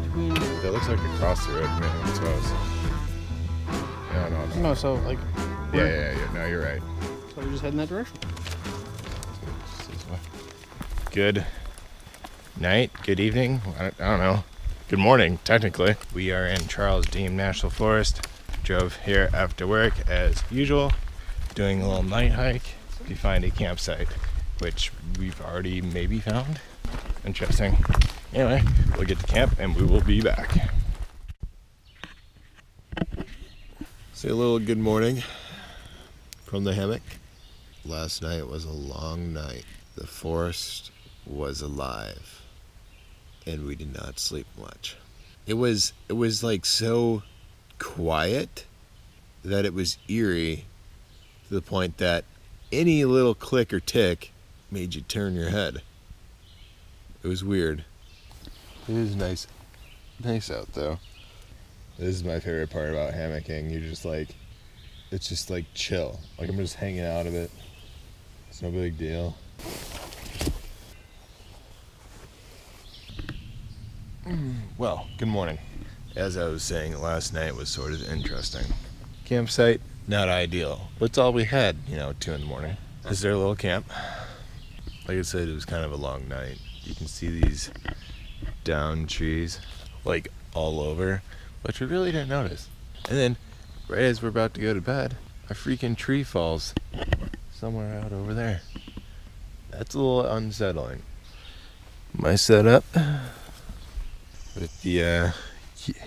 between. That looks like across the road. Man, that's what I was. No. No, so like. Yeah. No, you're right. So we just head in that direction. Good night, good evening. I don't know. Good morning, technically. We are in Charles Deam National Forest. Drove here after work as usual, doing a little night hike to find a campsite, which we've already maybe found. Interesting. Anyway, we'll get to camp and we will be back. Say a little good morning from the hammock. Last night was a long night. The forest was alive and we did not sleep much. It was like so quiet that it was eerie to the point that any little click or tick made you turn your head. It was weird. It is nice out though. This is my favorite part about hammocking. It's just like chill. Like I'm just hanging out of it. It's no big deal. Well, good morning. As I was saying, last night was sort of interesting. Campsite, not ideal. That's all we had, 2 in the morning. This is our little camp. Like I said, it was kind of a long night. You can see these down trees, like all over, which we really didn't notice. And then, right as we're about to go to bed, a freaking tree falls somewhere out over there. That's a little unsettling. My setup with the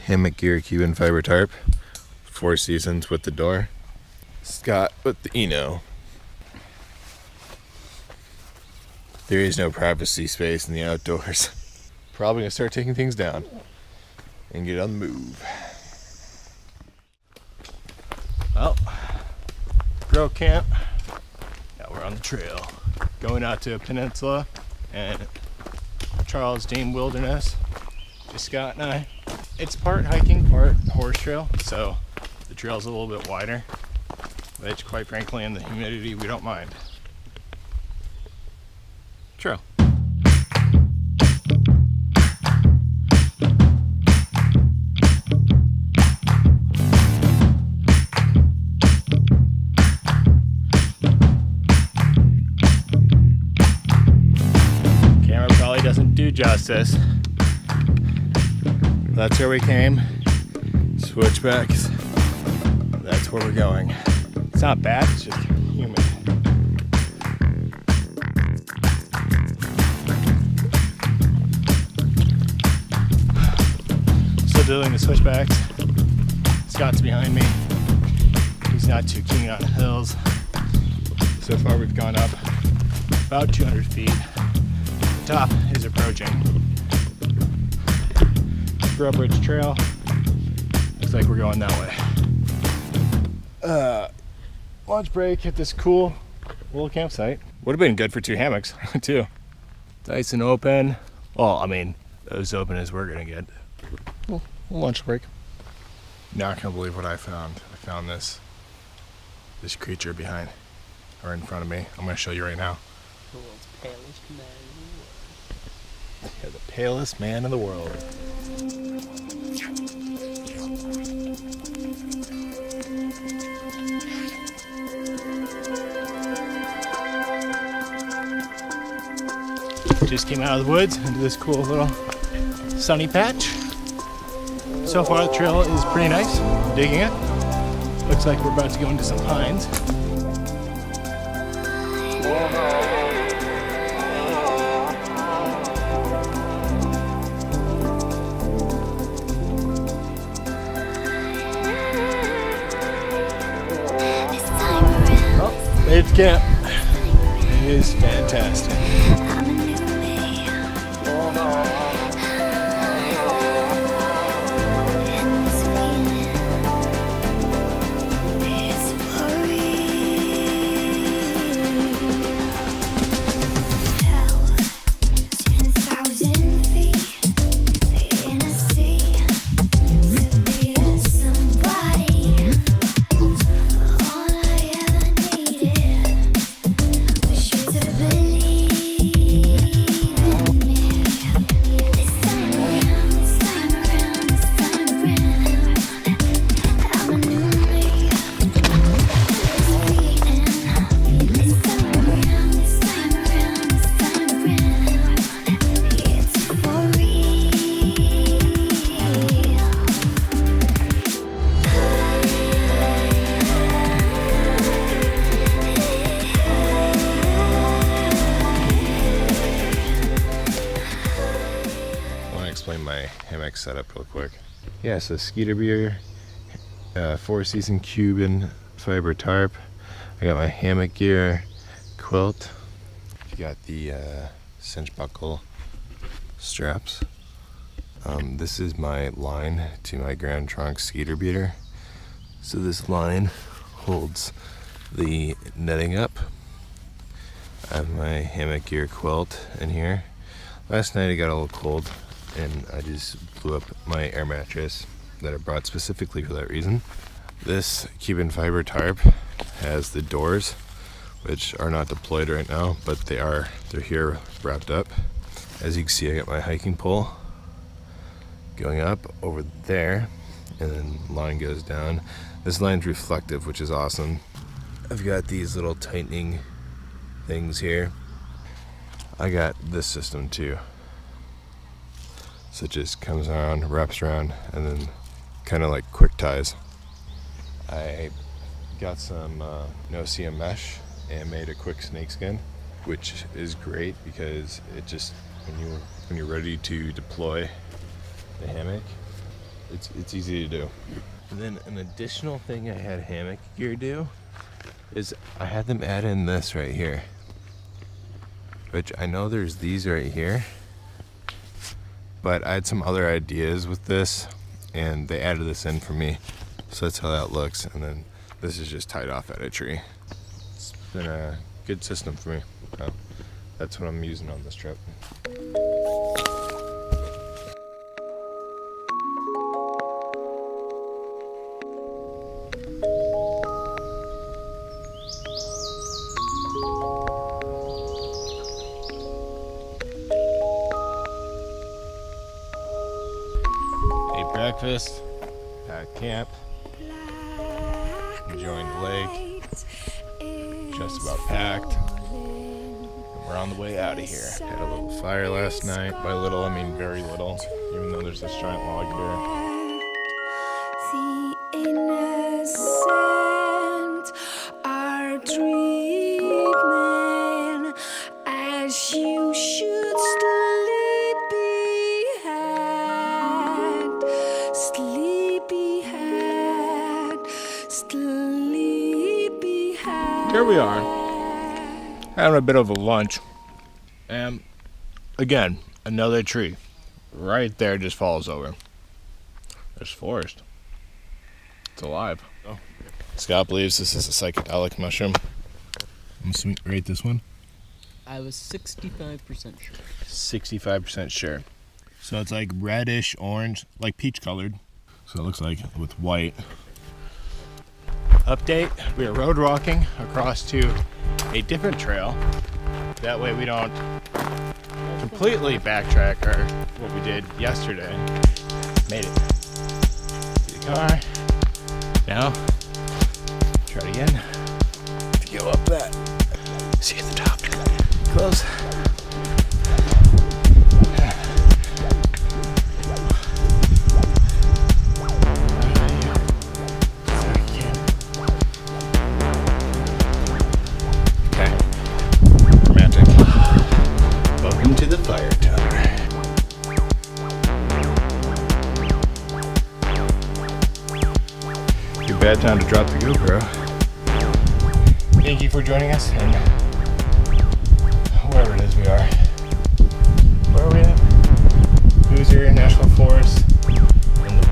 hammock gear Cuban fiber tarp, 4 Seasons with the door, Scott with the Eno. There is no privacy space in the outdoors. Probably gonna start taking things down and get on the move. Well, broke camp. Now we're on the trail, going out to a peninsula and Charles Deam Wilderness. Just Scott and I. It's part hiking, part horse trail, so the trail's a little bit wider, which quite frankly in the humidity we don't mind. Trail. Camera probably doesn't do justice. That's where we came. Switchbacks. That's where we're going. It's not bad, it's just humid. Still doing the switchbacks. Scott's behind me. He's not too keen on hills. So far we've gone up about 200 feet. The top is approaching. Grub Ridge Trail. Looks like we're going that way. Lunch break at this cool little campsite. Would have been good for 2 hammocks too. Nice and open. Well, I mean, as open as we're gonna get. Well, lunch break. Not gonna believe what I found. I found this creature behind or in front of me. I'm gonna show you right now. The world's palest man in the world. Yeah, the palest man in the world. Just came out of the woods into this cool little sunny patch. So far the trail is pretty nice. I'm digging it. Looks like we're about to go into some pines. Oh, made it to camp. It is fantastic. Believe my hammock set up real quick. Yeah, so Skeeter beer, 4-season Cuban fiber tarp. I got my hammock gear, quilt. You got the cinch buckle straps. This is my line to my Grand Trunk Skeeter beater. So this line holds the netting up. I have my hammock gear quilt in here. Last night it got a little cold and I just blew up my air mattress that I brought specifically for that reason. This Cuban fiber tarp has the doors, which are not deployed right now, but they're here wrapped up. As you can see, I got my hiking pole going up over there, and then line goes down. This line's reflective, which is awesome. I've got these little tightening things here. I got this system too. So it just comes around, wraps around, and then kind of like quick ties. I got some no-see mesh and made a quick snakeskin, which is great because it just, when you're ready to deploy the hammock, it's easy to do. And then an additional thing I had hammock gear do is I had them add in this right here, which I know there's these right here, but I had some other ideas with this and they added this in for me. So that's how that looks, and then this is just tied off at a tree. It's been a good system for me. That's what I'm using on this trip. Ate breakfast, packed camp, enjoying the lake, just about packed, and we're on the way out of here. Had a little fire last night. By little, I mean very little, even though there's this giant log here. The innocent are dreaming as you should sleepyhead. Here we are, having a bit of a lunch, and again, another tree right there just falls over. There's forest. It's alive. Oh. Scott believes this is a psychedelic mushroom. I'm going to rate this one. I was 65% sure. 65% sure. So it's like reddish orange, like peach colored. So it looks like with white. Update, we are road walking across to a different trail. That way we don't completely backtrack what we did yesterday. Made it. See the car. Now, try it again. To go up that. See you at the top. Close. To the fire tower. Good bad time to drop the GoPro. Thank you for joining us, and wherever it is we are. Where are we at? Hoosier National Forest in the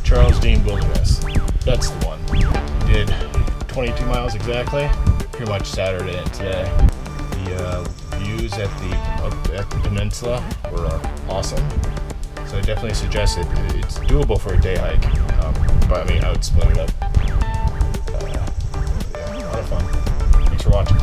Charles Deam Wilderness. That's the one. We did 22 miles exactly, pretty much Saturday and today. The views at the peninsula were awesome, so I definitely suggest it. It's doable for a day hike, but I mean I would split it up. Yeah, a lot of fun. Thanks for watching.